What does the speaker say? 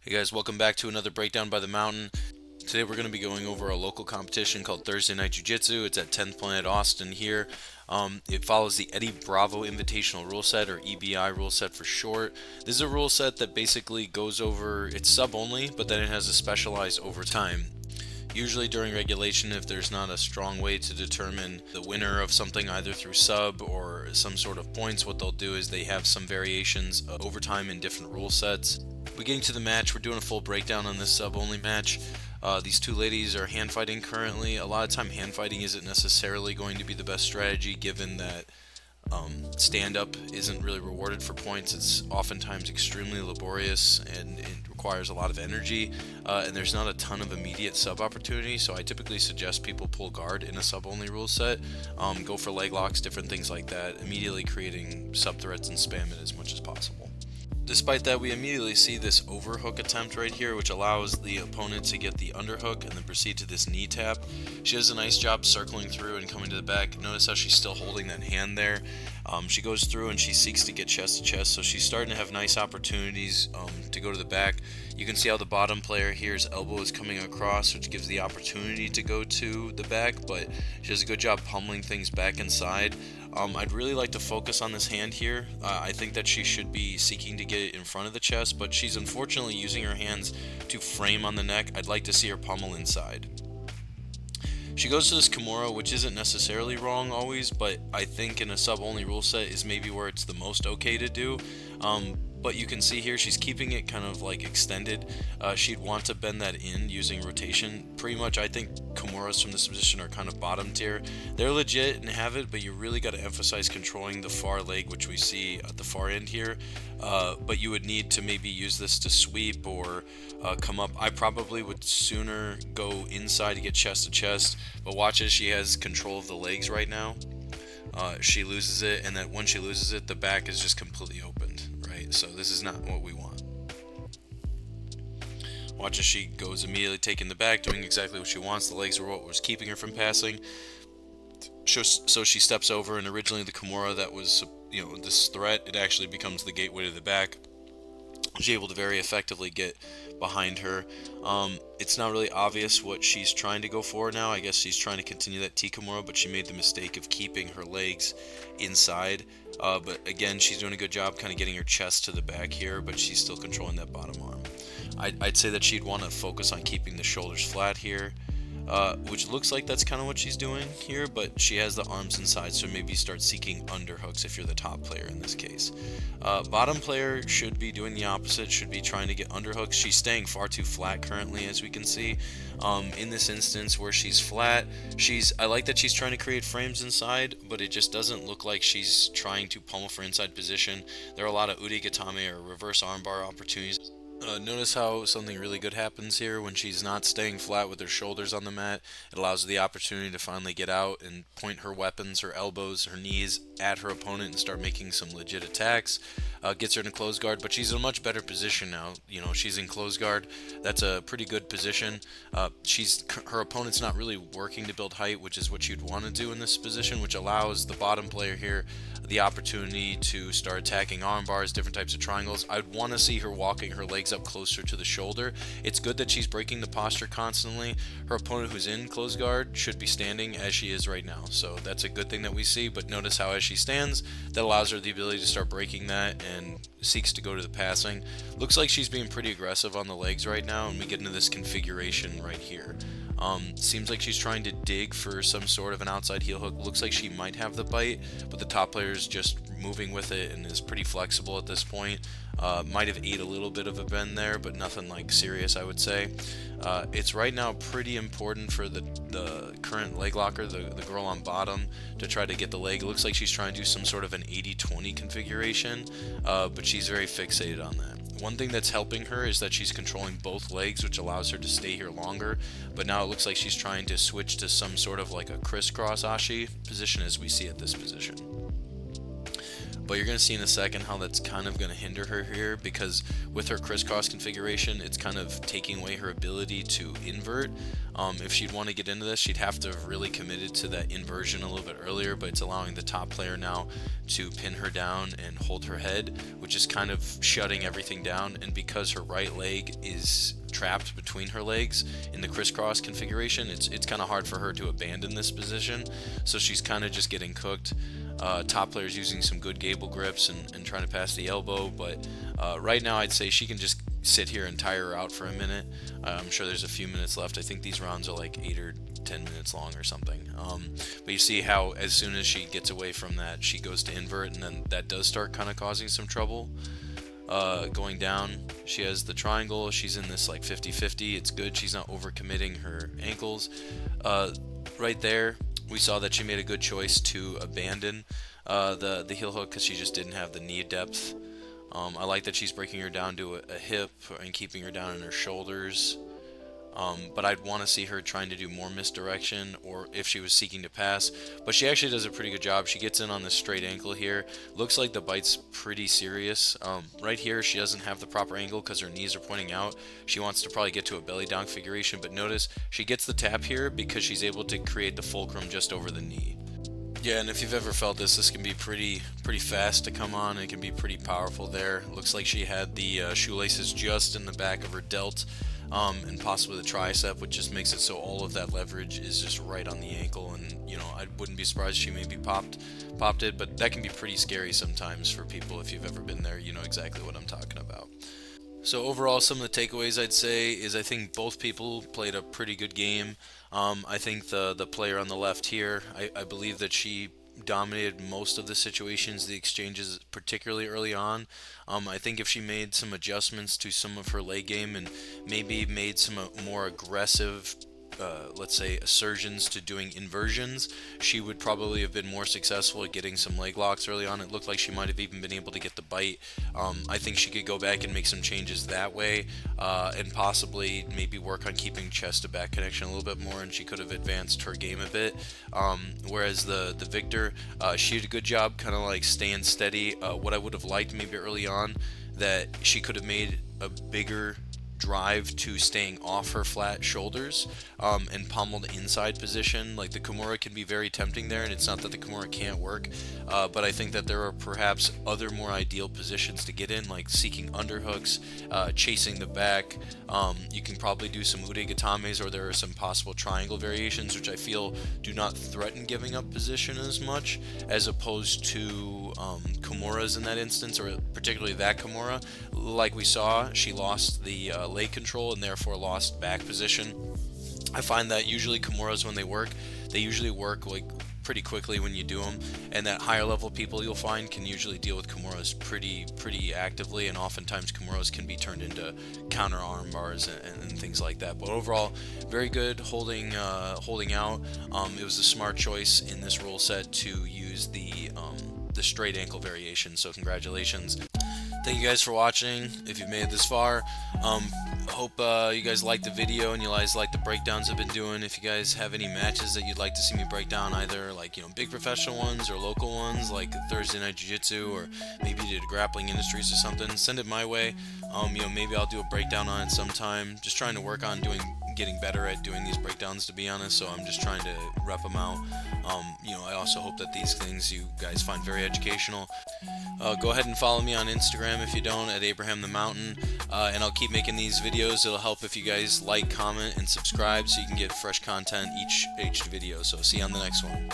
Hey guys, welcome back to another Breakdown by the Mountain. Today we're going to be going over a local competition called Thursday Night Jiu-Jitsu. It's at 10th Planet Austin here. It follows the Eddie Bravo Invitational Rule Set, or EBI rule set for short. This is a rule set that basically goes over, it's sub only, but then it has a specialized overtime. Usually during regulation, if there's not a strong way to determine the winner of something either through sub or some sort of points, what they'll do is they have some variations of overtime in different rule sets. We getting to the match, we're doing a full breakdown on this sub only match. These two ladies are hand fighting currently. A lot of time hand fighting isn't necessarily going to be the best strategy given that stand-up isn't really rewarded for points. It's oftentimes extremely laborious and it requires a lot of energy, and there's not a ton of immediate sub opportunity, so I typically suggest people pull guard in a sub-only rule set, go for leg locks, different things like that, immediately creating sub threats and spam it as much as possible. Despite that, we immediately see this overhook attempt right here, which allows the opponent to get the underhook and then proceed to this knee tap. She does a nice job circling through and coming to the back. Notice how she's still holding that hand there. She goes through and she seeks to get chest to chest, so she's starting to have nice opportunities to go to the back. You can see how the bottom player here's elbow is coming across, which gives the opportunity to go to the back, but she does a good job pummeling things back inside. I'd really like to focus on this hand here. I think that she should be seeking to get it in front of the chest, but she's unfortunately using her hands to frame on the neck. I'd like to see her pummel inside. She goes to this Kimura, which isn't necessarily wrong always, but I think in a sub-only rule set is maybe where it's the most okay to do. But you can see here she's keeping it kind of like extended. She'd want to bend that in using rotation. Pretty much I think Kimuras from this position are kind of bottom tier. They're legit and have it, but you really got to emphasize controlling the far leg, which we see at the far end here. But you would need to maybe use this to sweep or come up. I probably would sooner go inside to get chest to chest, but watch as she has control of the legs right now. She loses it, and then when she loses it, the back is just completely opened, right? So this is not what we want. Watch as she goes immediately taking the back, doing exactly what she wants. The legs were what was keeping her from passing. So she steps over, and originally the Kimura that was, this threat, it actually becomes the gateway to the back. She's able to very effectively get behind her. It's not really obvious what she's trying to go for now. I guess she's trying to continue that T Kimura, but she made the mistake of keeping her legs inside. But again, she's doing a good job kind of getting her chest to the back here, but she's still controlling that bottom arm. I'd say that she'd want to focus on keeping the shoulders flat here. Which looks like that's kind of what she's doing here, but she has the arms inside, so maybe start seeking underhooks if you're the top player in this case. Bottom player should be doing the opposite, should be trying to get underhooks. She's staying far too flat currently, as we can see. In this instance where she's flat, I like that she's trying to create frames inside, but it just doesn't look like she's trying to pummel for inside position. There are a lot of urigatame or reverse armbar opportunities. Notice how something really good happens here when she's not staying flat with her shoulders on the mat. It allows her the opportunity to finally get out and point her weapons, her elbows, her knees at her opponent and start making some legit attacks. Gets her in a close guard, but she's in a much better position now. She's in close guard. That's a pretty good position. Her opponent's not really working to build height, which is what you'd want to do in this position, which allows the bottom player here the opportunity to start attacking arm bars, different types of triangles. I'd want to see her walking her legs up closer to the shoulder. It's good that she's breaking the posture constantly. Her opponent who's in close guard should be standing as she is right now, so that's a good thing that we see. But notice how as she stands, that allows her the ability to start breaking that and seeks to go to the passing. Looks like she's being pretty aggressive on the legs right now, and we get into this configuration right here. Seems like she's trying to dig for some sort of an outside heel hook. Looks like she might have the bite, but the top player is just moving with it and is pretty flexible at this point. Might have ate a little bit of a bend there, but nothing like serious, I would say. It's right now pretty important for the current leg locker, the girl on bottom, to try to get the leg. It looks like she's trying to do some sort of an 80-20 configuration, but she's very fixated on that. One thing that's helping her is that she's controlling both legs, which allows her to stay here longer, but now it looks like she's trying to switch to some sort of like a crisscross ashi position as we see at this position. But you're going to see in a second how that's kind of going to hinder her here, because with her crisscross configuration, it's kind of taking away her ability to invert. If she'd want to get into this, she'd have to have really committed to that inversion a little bit earlier, but it's allowing the top player now to pin her down and hold her head, which is kind of shutting everything down. And because her right leg is trapped between her legs in the crisscross configuration, it's kind of hard for her to abandon this position, so she's kind of just getting cooked. Top player's using some good gable grips and trying to pass the elbow, but right now I'd say she can just sit here and tire her out for a minute. I'm sure there's a few minutes left. I think these rounds are like 8 or 10 minutes long or something. But you see how as soon as she gets away from that, she goes to invert, and then that does start kind of causing some trouble. Going down, she has the triangle. She's in this like 50-50. It's good. She's not overcommitting her ankles. Right there, we saw that she made a good choice to abandon the heel hook because she just didn't have the knee depth. I like that she's breaking her down to a hip and keeping her down in her shoulders. But I'd want to see her trying to do more misdirection, or if she was seeking to pass. But she actually does a pretty good job. She gets in on this straight ankle here. Looks like the bite's pretty serious. Right here, she doesn't have the proper angle because her knees are pointing out. She wants to probably get to a belly down configuration, but notice she gets the tap here because she's able to create the fulcrum just over the knee. Yeah, and if you've ever felt this can be pretty fast to come on. It can be pretty powerful there. Looks like she had the shoelaces just in the back of her delt. And possibly the tricep, which just makes it so all of that leverage is just right on the ankle. And you know, I wouldn't be surprised if she maybe popped it, but that can be pretty scary sometimes for people. If you've ever been there, you know exactly what I'm talking about. So overall, some of the takeaways I'd say is I think both people played a pretty good game. I think the player on the left here, I believe that she dominated most of the situations, the exchanges, particularly early on. I think if she made some adjustments to some of her leg game and maybe made some more aggressive, let's say, assertions to doing inversions, she would probably have been more successful at getting some leg locks early on. It looked like she might have even been able to get the bite. I think she could go back and make some changes that way, and possibly maybe work on keeping chest to back connection a little bit more, and she could have advanced her game a bit. Whereas the victor, she did a good job kind of like staying steady. What I would have liked maybe early on, that she could have made a bigger drive to staying off her flat shoulders, and pommeled inside position. Like the Kimura can be very tempting there, and it's not that the Kimura can't work, but I think that there are perhaps other more ideal positions to get in, like seeking underhooks, chasing the back. You can probably do some uregatames, or there are some possible triangle variations, which I feel do not threaten giving up position as much, as opposed to Kimuras in that instance, or particularly that Kimura. Like we saw, she lost the leg control and therefore lost back position. I find that usually Kimuras, when they usually work like pretty quickly when you do them, and that higher level people you'll find can usually deal with Kimuras pretty actively, and oftentimes Kimuras can be turned into counter arm bars and things like that. But overall, very good holding out. It was a smart choice in this rule set to use the straight ankle variation, so congratulations. Thank you guys for watching. If you've made it this far, hope you guys liked the video and you guys like the breakdowns I've been doing. If you guys have any matches that you'd like to see me break down, either like, you know, big professional ones or local ones like Thursday Night Jiu-Jitsu, or maybe you did Grappling Industries or something, send it my way. You know, maybe I'll do a breakdown on it sometime. Just trying to work on getting better at doing these breakdowns, to be honest, so I'm just trying to rep them out. You know, I also hope that these things you guys find very educational. Go ahead and follow me on Instagram if you don't, at Abraham the Mountain, and I'll keep making these videos. It'll help if you guys like, comment, and subscribe so you can get fresh content each video. So see you on the next one.